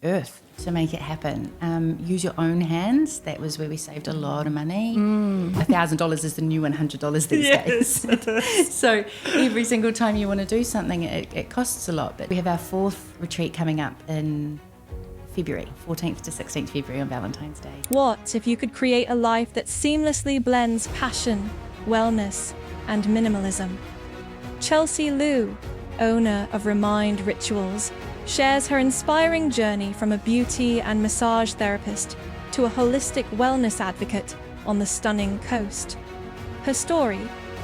earth to make it happen. Use your own hands. That was where we saved a lot of money. $1,000 is the new $100 these days. So every single time you want to do something, it costs a lot. But we have our 4th retreat coming up in February, 14th to 16th February on Valentine's Day. What if you could create a life that seamlessly blends passion, wellness, and minimalism? Chelsea Liu, owner of Remind Rituals, shares her inspiring journey from a beauty and massage therapist to a holistic wellness advocate on the stunning coast. Her story,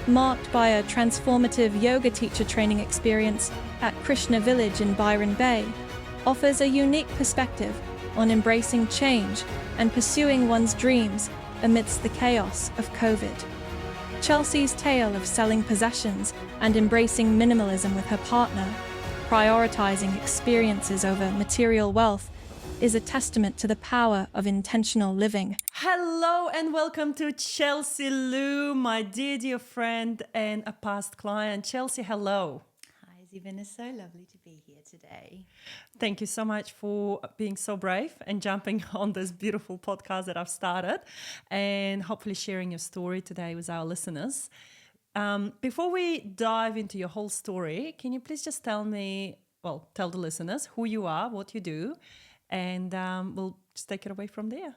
marked by a transformative yoga teacher training experience at Krishna Village in Byron Bay, offers a unique perspective on embracing change and pursuing one's dreams amidst the chaos of COVID. Chelsea's tale of selling possessions and embracing minimalism with her partner, prioritizing experiences over material wealth, is a testament to the power of intentional living. Hello and welcome to Chelsea Liu, my dear friend and a past client. Chelsea, hello. Hi, Zevin. It's so lovely to be here today. Thank you so much for being so brave and jumping on this beautiful podcast that I've started and hopefully sharing your story today with our listeners. Before we dive into your whole story, can you please just tell the listeners who you are, what you do, and we'll just take it away from there.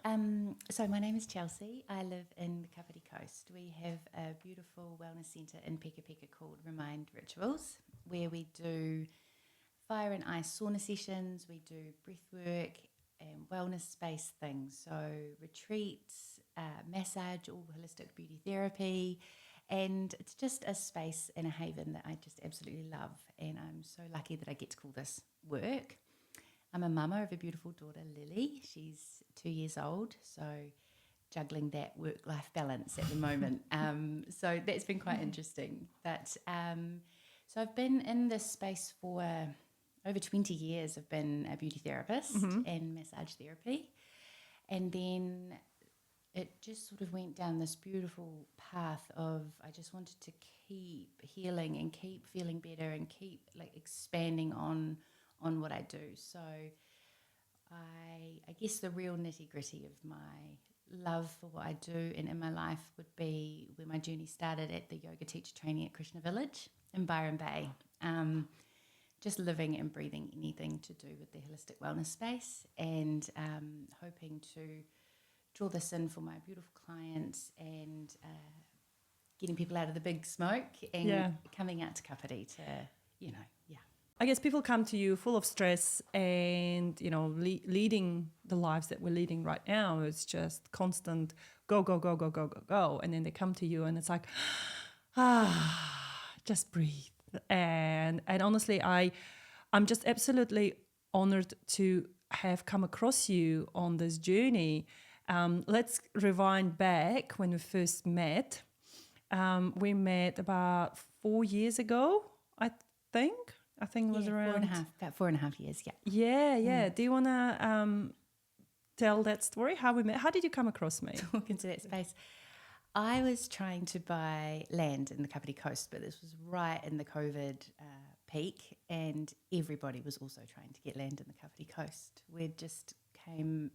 So my name is Chelsea. I live in the Kapiti Coast. We have a beautiful wellness centre in Peka called Remind Rituals, where we do fire and ice sauna sessions, we do breath work and wellness-based things, so retreats, massage, all holistic beauty therapy, and it's just a space and a haven that I just absolutely love, and I'm so lucky that I get to call this work. I'm a mama of a beautiful daughter, Lily. She's 2 years old, so juggling that work-life balance at the moment. So that's been quite interesting. But so I've been in this space for over 20 years. I've been a beauty therapist and massage therapy. And then it just sort of went down this beautiful path of I just wanted to keep healing and keep feeling better and keep like expanding on what I do. So I guess the real nitty-gritty of my love for what I do and in my life would be where my journey started at the yoga teacher training at Krishna Village in Byron Bay. Just living and breathing anything to do with the holistic wellness space, and hoping to draw this in for my beautiful clients and getting people out of the big smoke and coming out to Kapiti to, I guess people come to you full of stress and, leading the lives that we're leading right now. It's just constant go. And then they come to you and it's like, just breathe. And honestly, I'm just absolutely honored to have come across you on this journey. Let's rewind back when we first met. We met about 4 years ago, I think it was around about 4.5 years. Yeah. Do you want to tell that story, how we met? How did you come across me? Talk into that space. I was trying to buy land in the Kapiti Coast, but this was right in the COVID peak, and everybody was also trying to get land in the Kapiti Coast. We just came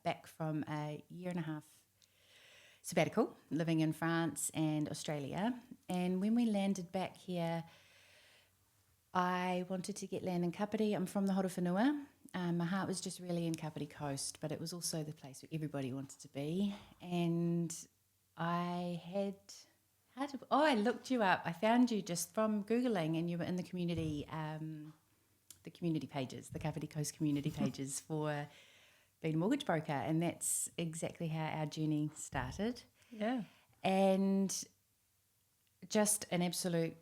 back from a 1.5-year sabbatical, living in France and Australia, and when we landed back here, I wanted to get land in Kapiti. I'm from the Horowhenua. My heart was just really in Kapiti Coast, but it was also the place where everybody wanted to be, and I looked you up. I found you just from Googling, and you were in the community pages, the Kapiti Coast community pages for being a mortgage broker, and that's exactly how our journey started. Yeah. And just an absolute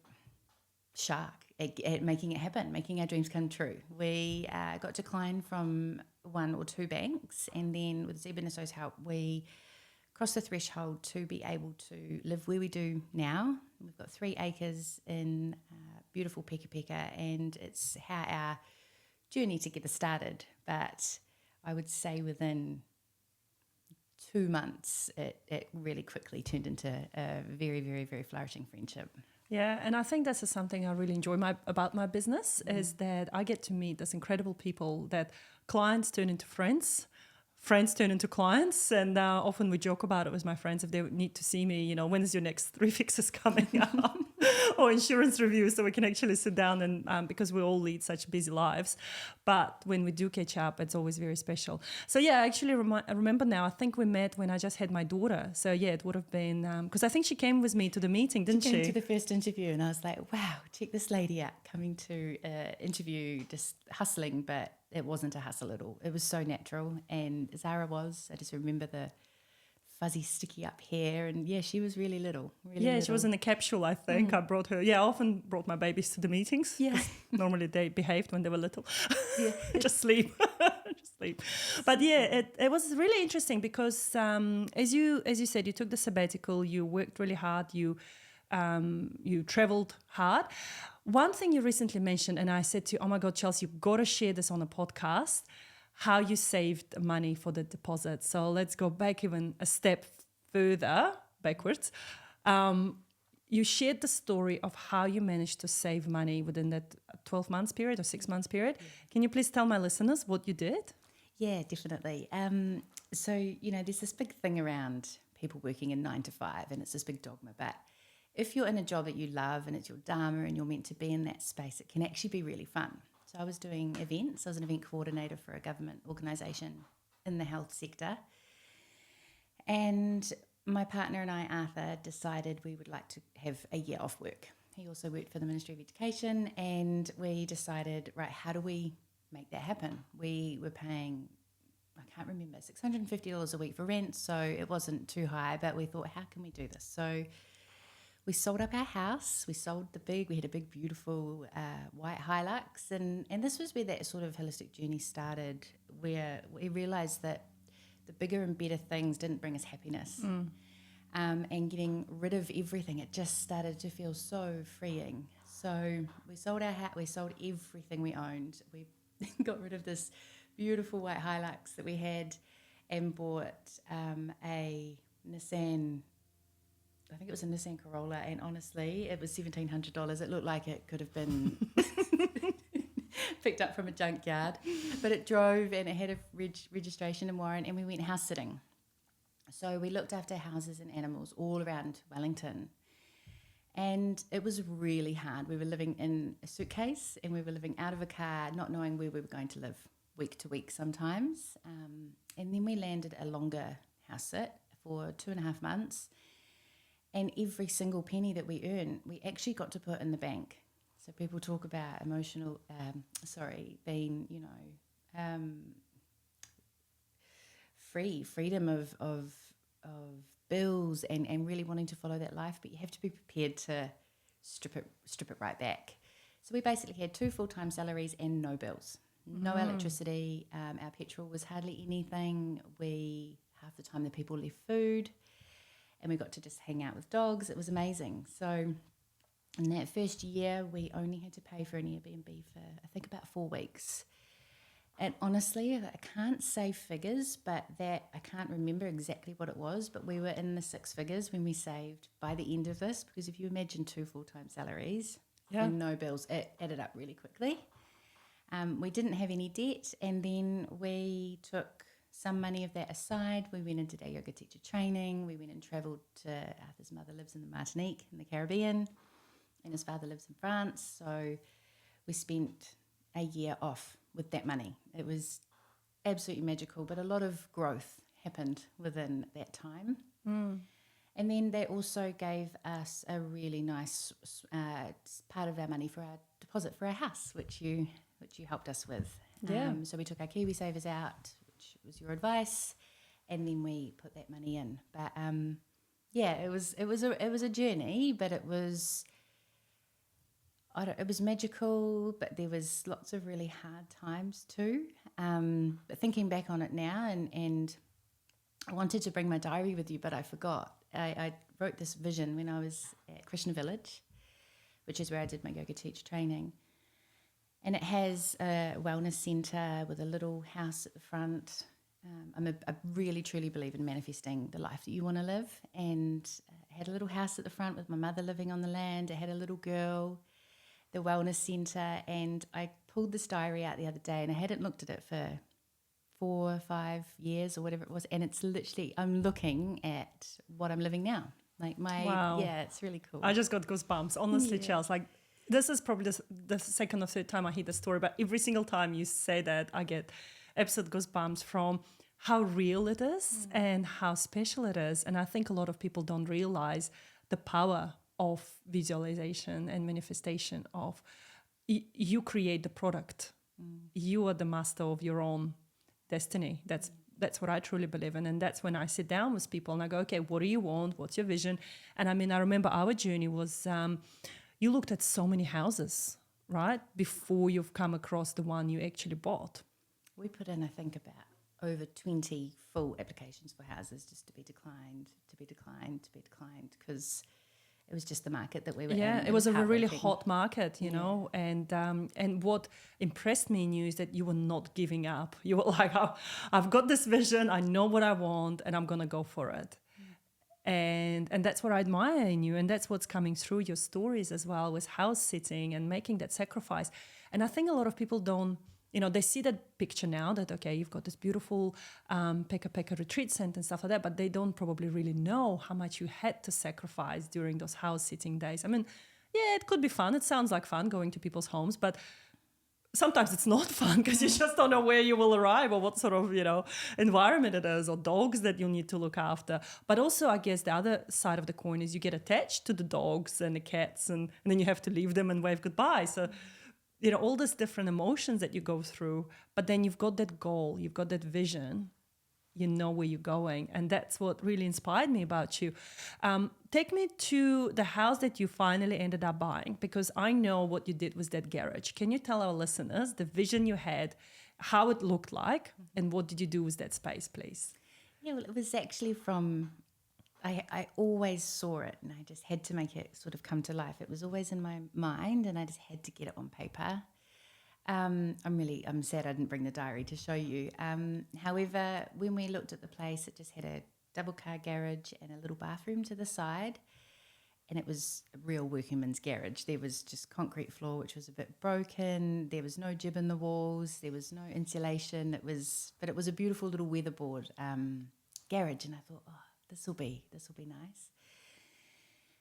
shark at making it happen, making our dreams come true. We got declined from 1 or 2 banks, and then with Zeb and Asso's help, we crossed the threshold to be able to live where we do now. We've got 3 acres in beautiful Peka, and it's how our journey together started. But I would say within 2 months, it really quickly turned into a very, very, very flourishing friendship. Yeah, and I think that's something I really enjoy about my business is that I get to meet these incredible people that clients turn into friends. Friends turn into clients, and often we joke about it with my friends if they need to see me, when is your next 3 fixes coming up or insurance review, so we can actually sit down and because we all lead such busy lives. But when we do catch up, it's always very special. So yeah, I actually I remember now, I think we met when I just had my daughter. So yeah, it would have been, because I think she came with me to the meeting, didn't she? Came to the first interview and I was like, wow, check this lady out, coming to interview, just hustling, but it wasn't a hustle at all. It was so natural. And Zara was, I just remember the fuzzy sticky up hair, and yeah, she was really little. She was in a capsule, I think. I brought her. Yeah, I often brought my babies to the meetings. Yeah. Normally they behaved when they were little. Yeah. Just sleep. Just sleep. But yeah, it was really interesting because as you said, you took the sabbatical, you worked really hard, you traveled hard. One thing you recently mentioned, and I said to you, oh my God, Chelsea, you've got to share this on a podcast, how you saved money for the deposit. So let's go back even a step further backwards. You shared the story of how you managed to save money within that 12 months period or 6 months period. Can you please tell my listeners what you did? Yeah, definitely. So, there's this big thing around people working in 9 to 5, and it's this big dogma, but if you're in a job that you love and it's your dharma and you're meant to be in that space, it can actually be really fun. So I was doing events. I was an event coordinator for a government organisation in the health sector. And my partner and I, Arthur, decided we would like to have a year off work. He also worked for the Ministry of Education, and we decided, right, how do we make that happen? We were paying, I can't remember, $650 a week for rent, so it wasn't too high, but we thought, how can we do this? So we sold up our house. We had a big, beautiful white Hilux. And this was where that sort of holistic journey started, where we realised that the bigger and better things didn't bring us happiness. And getting rid of everything, it just started to feel so freeing. So we sold our house, we sold everything we owned. We got rid of this beautiful white Hilux that we had and bought a Nissan, I think it was a Nissan Corolla, and honestly, it was $1,700. It looked like it could have been picked up from a junkyard, but it drove and it had a registration and warrant, and we went house sitting. So we looked after houses and animals all around Wellington, and it was really hard. We were living in a suitcase and we were living out of a car, not knowing where we were going to live week to week sometimes. And then we landed a longer house sit for 2.5 months. And every single penny that we earned, we actually got to put in the bank. So people talk about being, freedom of bills and really wanting to follow that life, but you have to be prepared to strip it right back. So we basically had 2 full-time salaries and no bills, no electricity. Our petrol was hardly anything. Half the time the people left food. And we got to just hang out with dogs. It was amazing. So in that first year, we only had to pay for an Airbnb for, I think, about 4 weeks. And honestly, I can't say figures, but I can't remember exactly what it was, but we were in the 6 figures when we saved by the end of this, because if you imagine 2 full-time salaries and no bills, it added up really quickly. We didn't have any debt, and then we took some money of that aside. We went and did our yoga teacher training. We went and travelled to, Arthur's mother lives in the Martinique in the Caribbean, and his father lives in France. So we spent a year off with that money. It was absolutely magical, but a lot of growth happened within that time. And then they also gave us a really nice part of our money for our deposit for our house, which you helped us with. So we took our KiwiSavers out, which was your advice, and then we put that money in. But it was a journey, but it was magical, but there was lots of really hard times too. But thinking back on it now, and I wanted to bring my diary with you, but I forgot. I wrote this vision when I was at Krishna Village, which is where I did my yoga teacher training. And it has a wellness centre with a little house at the front. I really, truly believe in manifesting the life that you want to live. And had a little house at the front with my mother living on the land. I had a little girl, the wellness centre, and I pulled this diary out the other day, and I hadn't looked at it for 4 or 5 years or whatever it was, and it's literally, I'm looking at what I'm living now. Like Wow. yeah, it's really cool. I just got goosebumps, honestly, Chels. Like, this is probably the second or third time I hear the story, but every single time you say that, I get absolute goosebumps from how real it is and how special it is. And I think a lot of people don't realize the power of visualization and manifestation of you create the product. You are the master of your own destiny. That's what I truly believe in. And that's when I sit down with people and I go, okay, what do you want? What's your vision? And I mean, I remember our journey was, you looked at so many houses, right? Before you've come across the one you actually bought. We put in, I think, about over 20 full applications for houses just to be declined, because it was just the market that we were in. Yeah, it was a really hot market, you know, and what impressed me in you is that you were not giving up. You were like, oh, I've got this vision, I know what I want, and I'm going to go for it. And that's what I admire in you, and that's what's coming through your stories as well, with house sitting and making that sacrifice. And I think a lot of people don't, you know, they see that picture now that, okay, you've got this beautiful Peka retreat center and stuff like that, but they don't probably really know how much you had to sacrifice during those house sitting days. I mean, yeah, it could be fun. It sounds like fun going to people's homes, but sometimes it's not fun because you just don't know where you will arrive or what sort of, you know, environment it is, or dogs that you need to look after. But also, I guess the other side of the coin is you get attached to the dogs and the cats, and then you have to leave them and wave goodbye. So, you know, all these different emotions that you go through, but then you've got that goal, you've got that vision, you know where you're going. And that's what really inspired me about you. Take me to the house that you finally ended up buying, because I know what you did with that garage. Can you tell our listeners the vision you had, how it looked like, and what did you do with that space, please? Yeah, well, it was actually from, I always saw it and I just had to make it sort of come to life. It was always in my mind and I just had to get it on paper. I'm sad I didn't bring the diary to show you. However, when we looked at the place, it just had a double car garage and a little bathroom to the side. And it was a real workingman's garage. There was just concrete floor, which was a bit broken. There was no jib in the walls. There was no insulation. But it was a beautiful little weatherboard garage. And I thought, oh, this will be nice.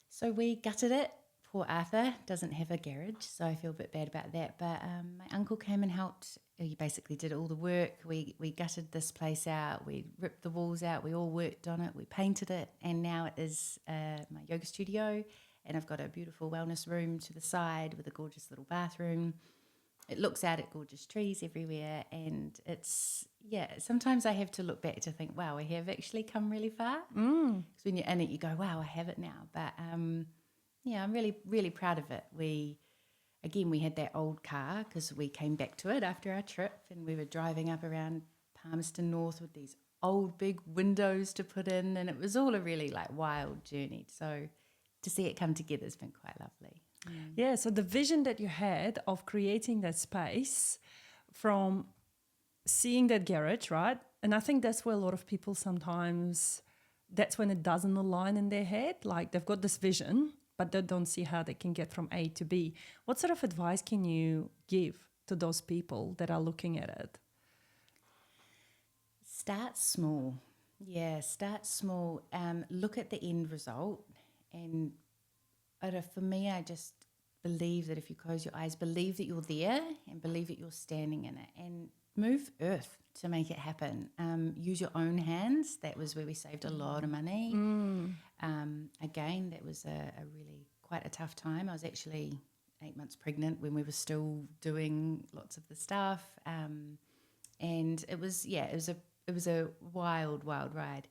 So we gutted it. Poor Arthur doesn't have a garage, so I feel a bit bad about that. But my uncle came and helped. He basically did all the work. We gutted this place out. We ripped the walls out. We all worked on it. We painted it. And now it is my yoga studio. And I've got a beautiful wellness room to the side with a gorgeous little bathroom. It looks out at gorgeous trees everywhere. And it's, sometimes I have to look back to think, wow, I have actually come really far. Because when you're in it, you go, wow, I have it now. But I'm really, really proud of it. We had that old car because we came back to it after our trip, and we were driving up around Palmerston North with these old big windows to put in, and it was all a really like wild journey. So to see it come together has been quite lovely. Yeah, so the vision that you had of creating that space from seeing that garage, right? And I think that's where a lot of people sometimes, that's when it doesn't align in their head. Like they've got this vision, but they don't see how they can get from A to B. What sort of advice can you give to those people that are looking at it? Start small. Yeah, start small. Look at the end result. And for me, I just believe that if you close your eyes, believe that you're there and believe that you're standing in it, and move earth to make it happen. Use your own hands. That was where we saved a lot of money. Again, that was a really quite a tough time. I was actually 8 months pregnant when we were still doing lots of the stuff. And it was a wild ride.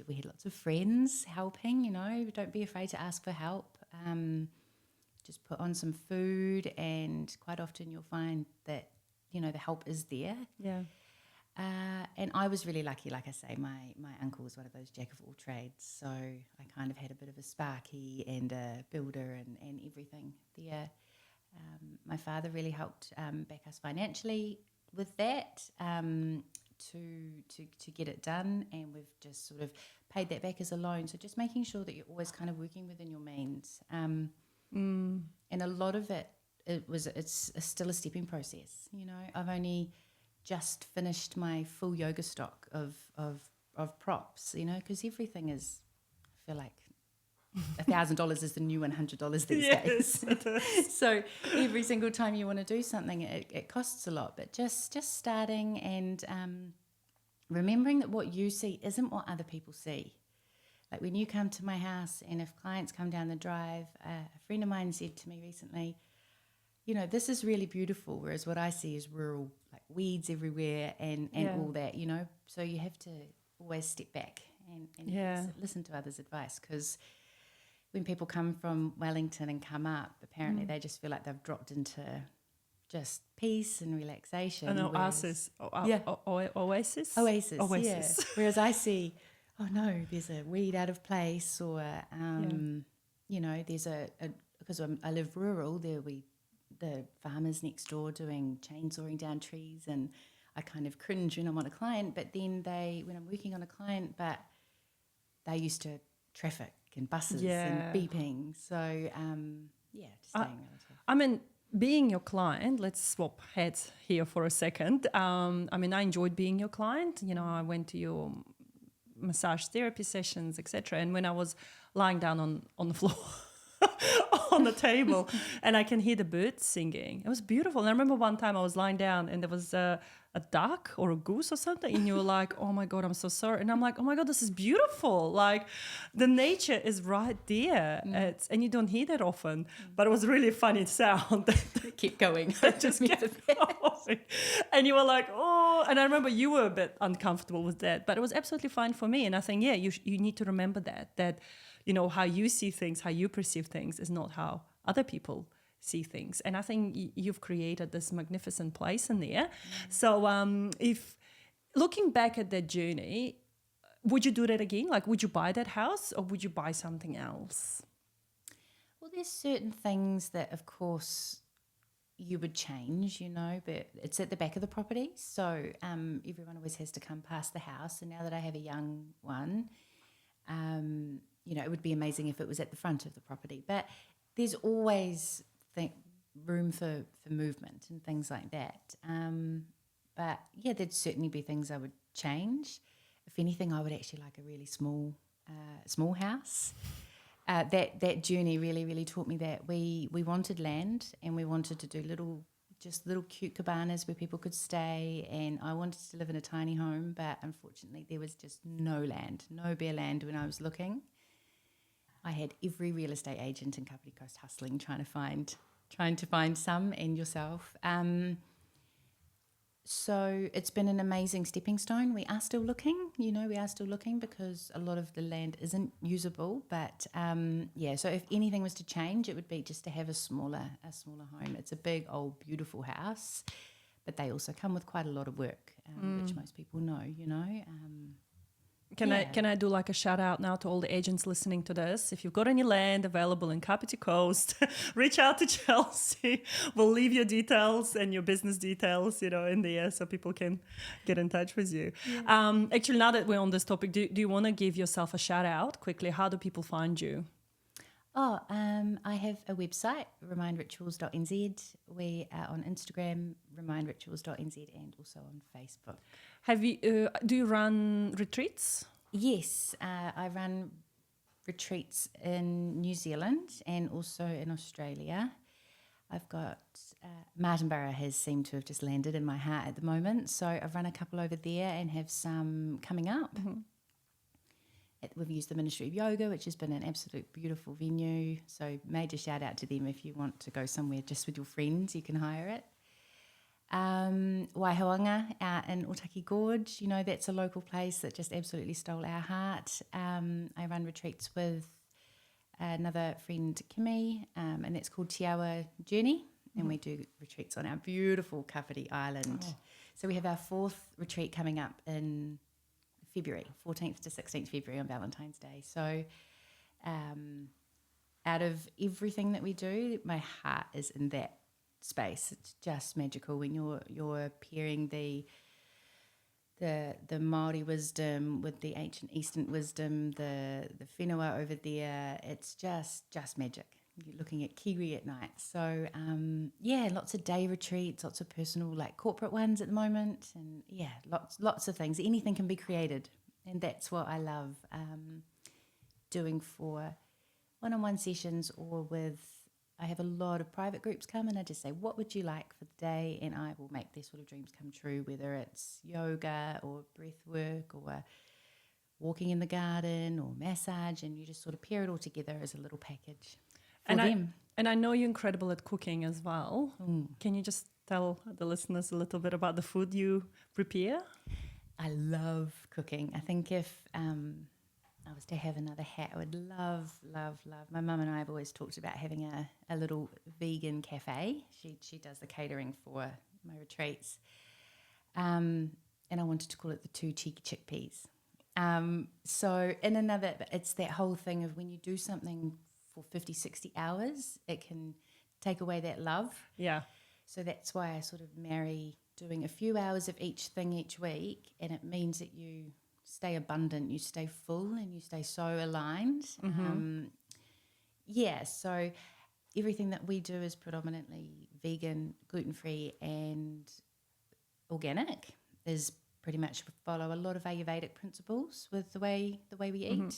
We had lots of friends helping, don't be afraid to ask for help. Just put on some food, and quite often you'll find that, the help is there. Yeah. And I was really lucky, like I say, my uncle was one of those jack of all trades. So I kind of had a bit of a sparky and a builder and everything there. My father really helped back us financially with that. to get it done, and we've just sort of paid that back as a loan. So just making sure that you're always kind of working within your means. And a lot of it's still a stepping process. You know, I've only just finished my full yoga stock of props. You know, because everything is, I feel like, $1,000 is the new $100 these days. So every single time you want to do something, it costs a lot. But just starting and remembering that what you see isn't what other people see. Like when you come to my house, and if clients come down the drive, a friend of mine said to me recently, you know, this is really beautiful, whereas what I see is rural, like weeds everywhere and all that, you know. So you have to always step back and listen to others' advice, because when people come from Wellington and come up, apparently they just feel like they've dropped into just peace and relaxation. An oasis. Oasis? Oasis, yeah. Whereas I see, oh no, there's a weed out of place, or, you know, there's because I live rural, the farmers next door doing chainsawing down trees, and I kind of cringe when I'm on a client, but then when I'm working on a client, but they used to traffic and buses and beeping. So, just staying relative. I mean, being your client, let's swap heads here for a second. I mean, I enjoyed being your client. You know, I went to your massage therapy sessions, etc. And when I was lying down on the floor on the table and I can hear the birds singing, it was beautiful. And I remember one time I was lying down and there was a duck or a goose or something, and you were like, oh my God, I'm so sorry. And I'm like, oh my God, this is beautiful. Like the nature is right there. And you don't hear that often, but it was really funny sound. Keep going. Just kept going. And you were like, oh, and I remember you were a bit uncomfortable with that, but it was absolutely fine for me. And I think, you need to remember that, you know, how you see things, how you perceive things is not how other people see things. And I think you've created this magnificent place in there. So if looking back at that journey, would you do that again? Like, would you buy that house or would you buy something else? Well, there's certain things that, of course, you would change, you know, but it's at the back of the property. So everyone always has to come past the house. And now that I have a young one, you know, it would be amazing if it was at the front of the property. But there's always room for movement and things like that. But yeah, there'd certainly be things I would change. If anything, I would actually like a really small house. That journey really taught me that we wanted land, and we wanted to do little cute cabanas where people could stay, and I wanted to live in a tiny home, but unfortunately there was just no bare land when I was looking. I had every real estate agent in Kapiti Coast hustling, trying to find some, and yourself. So it's been an amazing stepping stone. We are still looking, because a lot of the land isn't usable. But so if anything was to change, it would be just to have a smaller home. It's a big, old, beautiful house, but they also come with quite a lot of work, which most people know, Can I do like a shout out now to all the agents listening to this? If you've got any land available in Kapiti Coast, reach out to Chelsea. We'll leave your details and your business details, in there so people can get in touch with you. Yeah. Actually, now that we're on this topic, do you want to give yourself a shout out quickly? How do people find you? I have a website, remindrituals.nz. We are on Instagram, remindrituals.nz, and also on Facebook. Do you run retreats? Yes, I run retreats in New Zealand and also in Australia. I've got Martinborough has seemed to have just landed in my heart at the moment, so I've run a couple over there and have some coming up. Mm-hmm. We've used the Ministry of Yoga, which has been an absolute beautiful venue. So major shout out to them. If you want to go somewhere just with your friends, you can hire it. Waihoanga out in Otaki Gorge, that's a local place that just absolutely stole our heart. I run retreats with another friend, Kimmy, and it's called Te Awa Journey. Mm-hmm. And we do retreats on our beautiful Kapiti Island. Oh. So we have our 4th retreat coming up in February, 14th to 16th February on Valentine's Day. So out of everything that we do, my heart is in that space. It's just magical when you're pairing the the Māori wisdom with the ancient Eastern wisdom, the whenua over there. It's just magic. You're looking at Kiwi at night. So, lots of day retreats, lots of personal, like corporate ones at the moment. And lots of things. Anything can be created. And that's what I love doing for one-on-one sessions or with, I have a lot of private groups come and I just say, what would you like for the day? And I will make their sort of dreams come true, whether it's yoga or breath work or walking in the garden or massage, and you just sort of pair it all together as a little package. And I know you're incredible at cooking as well. Can you just tell the listeners a little bit about the food you prepare? I love cooking. I think if I was to have another hat, I would love. My mum and I have always talked about having a little vegan cafe. She does the catering for my retreats. And I wanted to call it the 2 cheeky chickpeas. So it's that whole thing of when you do something for 50, 60 hours, it can take away that love. Yeah. So that's why I sort of marry doing a few hours of each thing each week, and it means that you stay abundant, you stay full, and you stay so aligned. So everything that we do is predominantly vegan, gluten-free, and organic. Is pretty much follow a lot of Ayurvedic principles with the way we eat.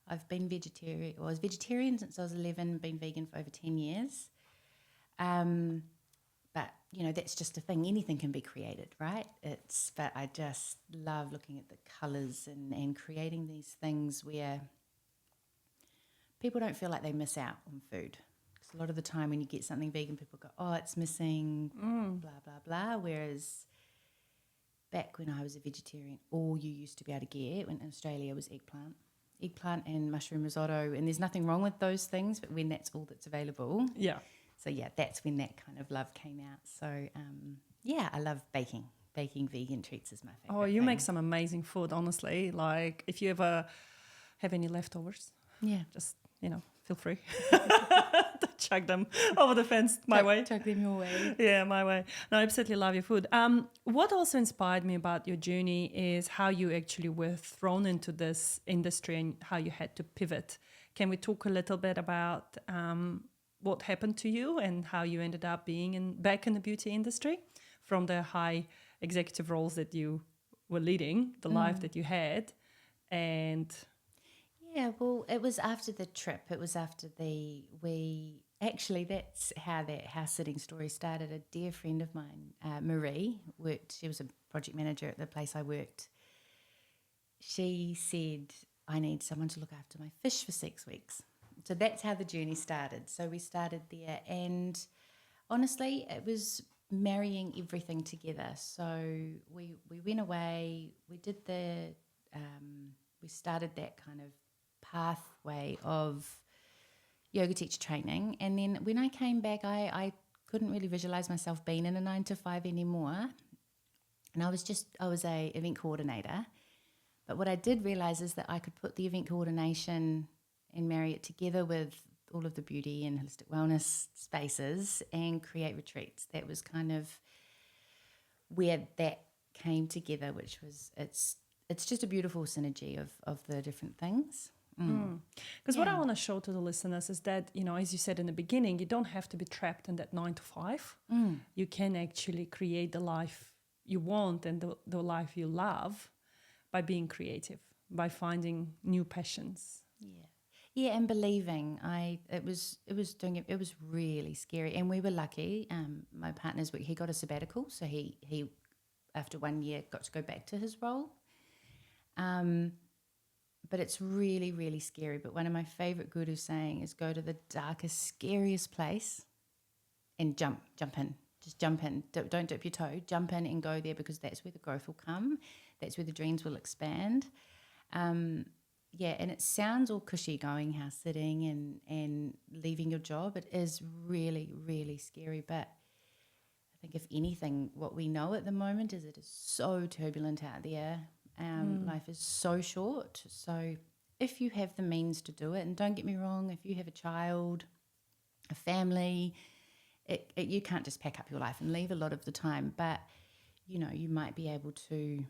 I've been vegetarian. Well, I was vegetarian since I was 11, been vegan for over 10 years. But, that's just a thing. Anything can be created, right? But I just love looking at the colours and creating these things where people don't feel like they miss out on food. Because a lot of the time when you get something vegan, people go, oh, it's missing, blah, blah, blah. Whereas back when I was a vegetarian, all you used to be able to get in Australia was eggplant and mushroom risotto, and there's nothing wrong with those things, but when that's all that's available, that's when that kind of love came out. So I love baking vegan treats is my favorite You thing. make some amazing food, honestly. Like if you ever have any leftovers, just feel free to chuck them over the fence my way. Chuck them your way. Yeah, my way. No, I absolutely love your food. What also inspired me about your journey is how you actually were thrown into this industry and how you had to pivot. Can we talk a little bit about what happened to you and how you ended up being back in the beauty industry from the high executive roles that you were leading, the life that you had, and... Yeah, well, it was after the trip. It was after that's how that house sitting story started. A dear friend of mine, Marie, she was a project manager at the place I worked. She said, I need someone to look after my fish for 6 weeks. So that's how the journey started. So we started there, and honestly, it was marrying everything together. So we went away, we did we started that kind of pathway of yoga teacher training, and then when I came back, I couldn't really visualize myself being in a 9-to-5 anymore, and I was a event coordinator. But what I did realize is that I could put the event coordination and marry it together with all of the beauty and holistic wellness spaces and create retreats. That was kind of where that came together, which was it's just a beautiful synergy of the different things. Because what I want to show to the listeners is that, as you said in the beginning, you don't have to be trapped in that 9-to-5. You can actually create the life you want and the life you love by being creative, by finding new passions. Yeah, and believing. It was really scary, and we were lucky. My partner's he got a sabbatical, so he after 1 year got to go back to his role. But it's really, really scary. But one of my favorite gurus saying is go to the darkest, scariest place and jump in. Just jump in. Don't dip your toe. Jump in and go there, because that's where the growth will come. That's where the dreams will expand. And it sounds all cushy going house sitting and leaving your job. It is really, really scary. But I think if anything, what we know at the moment is it is so turbulent out there. Life is so short. So if you have the means to do it, and don't get me wrong, if you have a child, a family, you can't just pack up your life and leave a lot of the time. But, you might be able to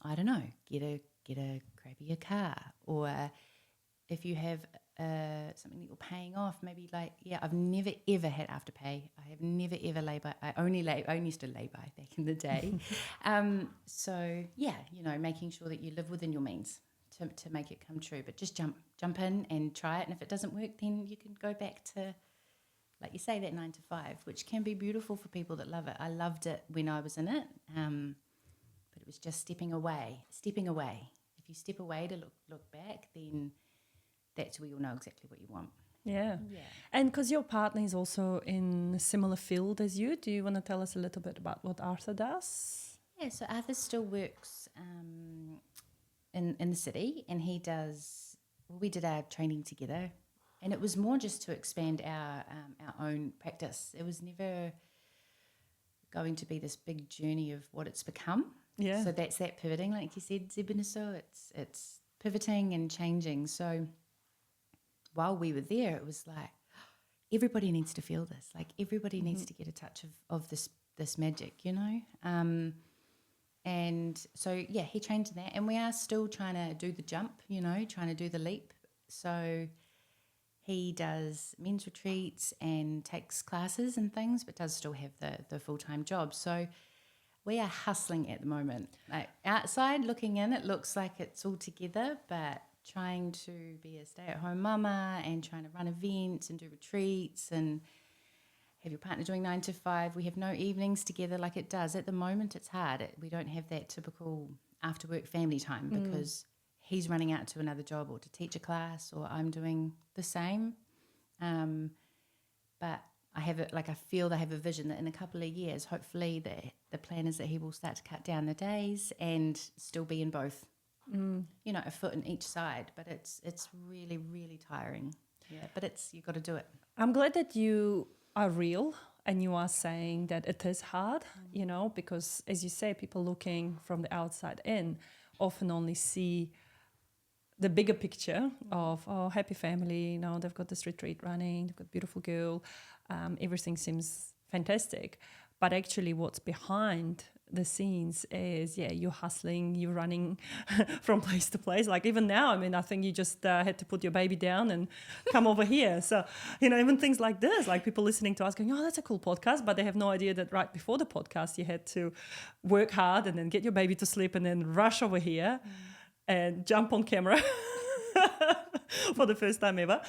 I don't know, get a crappier car, or if you have something that you're paying off, maybe like, I've never ever had Afterpay. I have never ever lay-by. I only used to lay-by back in the day. So making sure that you live within your means to make it come true. But just jump in and try it, and if it doesn't work, then you can go back to, like you say, that 9 to 5, which can be beautiful for people that love it. I loved it when I was in it, but it was just stepping away. If you step away to look back, then that's where you'll know exactly what you want. Yeah. And because your partner is also in a similar field as you, do you want to tell us a little bit about what Arthur does? Yeah, so Arthur still works in the city, and we did our training together, and it was more just to expand our own practice. It was never going to be this big journey of what it's become. Yeah. So that's that pivoting, like you said, Zebiniso, it's pivoting and changing. So while we were there, it was like, everybody needs to feel this. Like, everybody needs to get a touch of this magic, and so, he trained in that. And we are still trying to do the jump, trying to do the leap. So he does men's retreats and takes classes and things, but does still have the full-time job. So we are hustling at the moment. Like, outside looking in, it looks like it's all together, but trying to be a stay-at-home mama and trying to run events and do retreats and have your partner doing 9 to 5. We have no evenings together like it does. At the moment, it's hard. We don't have that typical after-work family time because he's running out to another job or to teach a class, or I'm doing the same. But I feel they have a vision that in a couple of years, hopefully the plan is that he will start to cut down the days and still be in both. A foot in each side, but it's really, really tiring. Yeah, but you've got to do it. I'm glad that you are real and you are saying that it is hard, because as you say, people looking from the outside in often only see the bigger picture of, happy family, they've got this retreat running, they've got a beautiful girl, everything seems fantastic. But actually what's behind the scenes is, you're hustling, you're running from place to place. Like even now, I think you just had to put your baby down and come over here. So, even things like this, like people listening to us going, that's a cool podcast, but they have no idea that right before the podcast, you had to work hard and then get your baby to sleep and then rush over here and jump on camera for the first time ever.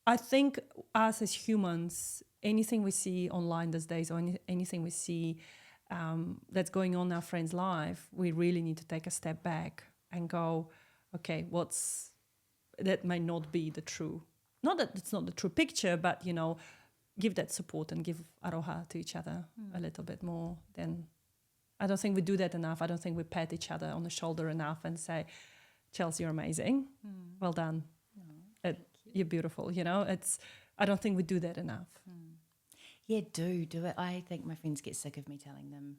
I think us as humans, anything we see online these days or anything we see that's going on in our friend's life, we really need to take a step back and go, okay, that may not be the true, not that it's not the true picture, but, give that support and give aroha to each other a little bit more. Then I don't think we do that enough. I don't think we pat each other on the shoulder enough and say, Chelsea, you're amazing. Well done. You're beautiful. I don't think we do that enough. Yeah, do it. I think my friends get sick of me telling them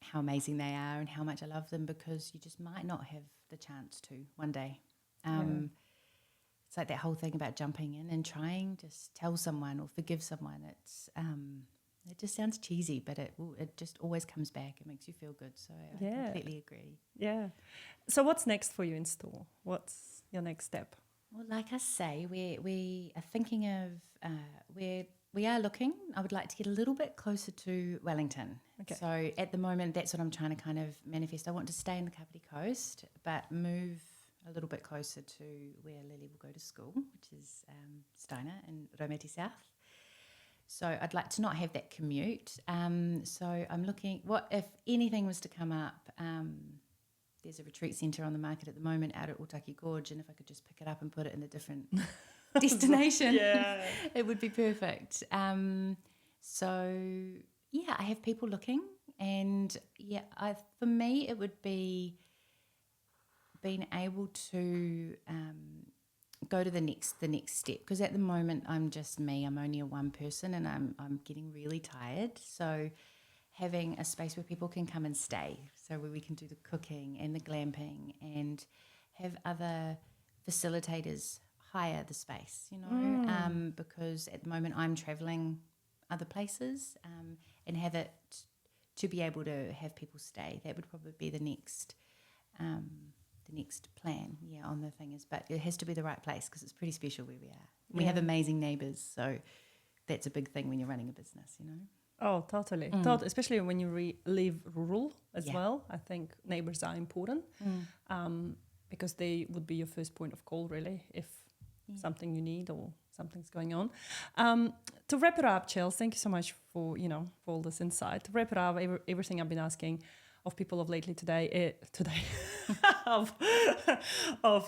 how amazing they are and how much I love them, because you just might not have the chance to one day. It's like that whole thing about jumping in and trying, just tell someone or forgive someone. It just sounds cheesy, but it just always comes back. It makes you feel good. So I completely agree. Yeah. So what's next for you in store? What's your next step? Well, like I say, we are thinking of we are looking. I would like to get a little bit closer to Wellington. Okay. So at the moment, that's what I'm trying to kind of manifest. I want to stay in the Kapiti Coast, but move a little bit closer to where Lily will go to school, which is Steiner in Raumati South. So I'd like to not have that commute. So I'm looking, what if anything was to come up, there's a retreat centre on the market at the moment out at Otaki Gorge, and if I could just pick it up and put it in a different destination, it would be perfect. So I have people looking, and for me it would be being able to go to the next step, because at the moment I'm just me. I'm only a one person, and I'm getting really tired. So having a space where people can come and stay, so where we can do the cooking and the glamping and have other facilitators hire the space, because at the moment I'm travelling other places, and have it to be able to have people stay. That would probably be the next plan, on the thing is. But it has to be the right place because it's pretty special where we are. We have amazing neighbours, so that's a big thing when you're running a business, Oh, totally. Especially when you live rural as well. I think neighbours are important because they would be your first point of call, really, if something you need or something's going on. To wrap it up, Chels, thank you so much for all this insight. To wrap it up, everything I've been asking of people of lately today of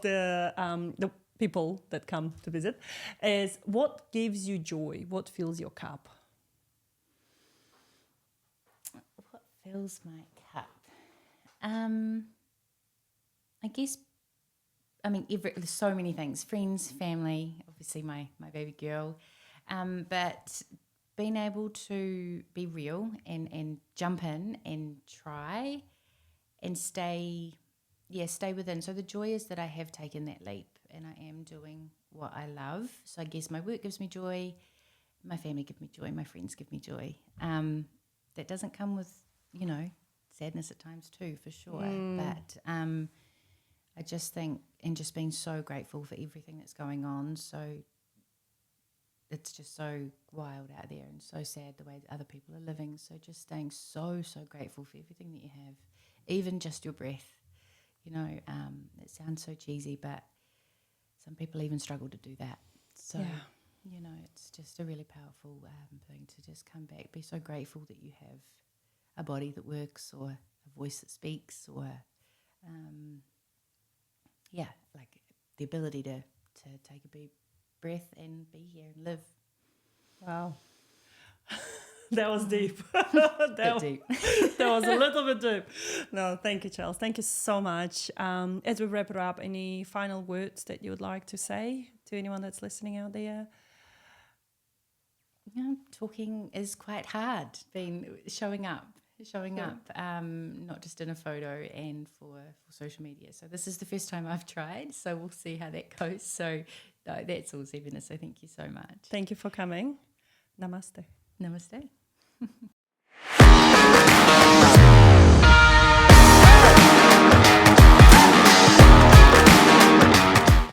the people that come to visit is, what gives you joy? What fills your cup? What fills my cup? I guess, there's so many things. Friends, family, obviously my baby girl. But being able to be real and jump in and try and stay within. So the joy is that I have taken that leap and I am doing what I love. So I guess my work gives me joy, my family give me joy, my friends give me joy. That doesn't come with, sadness at times too, for sure. But I just think, and just being so grateful for everything that's going on. So it's just so wild out there and so sad the way that other people are living. So just staying so grateful for everything that you have, even just your breath. It sounds so cheesy, but some people even struggle to do that. So, it's just a really powerful thing to just come back, be so grateful that you have a body that works or a voice that speaks or, like the ability to take a big breath and be here and live. Wow. That was deep. Deep. That was a little bit deep. No, thank you, Chels. Thank you so much. As we wrap it up, any final words that you would like to say to anyone that's listening out there? Talking is quite hard. Showing up, not just in a photo and for social media. So this is the first time I've tried, so we'll see how that goes. So no, that's all, Zebina. So thank you so much. Thank you for coming. Namaste. Namaste.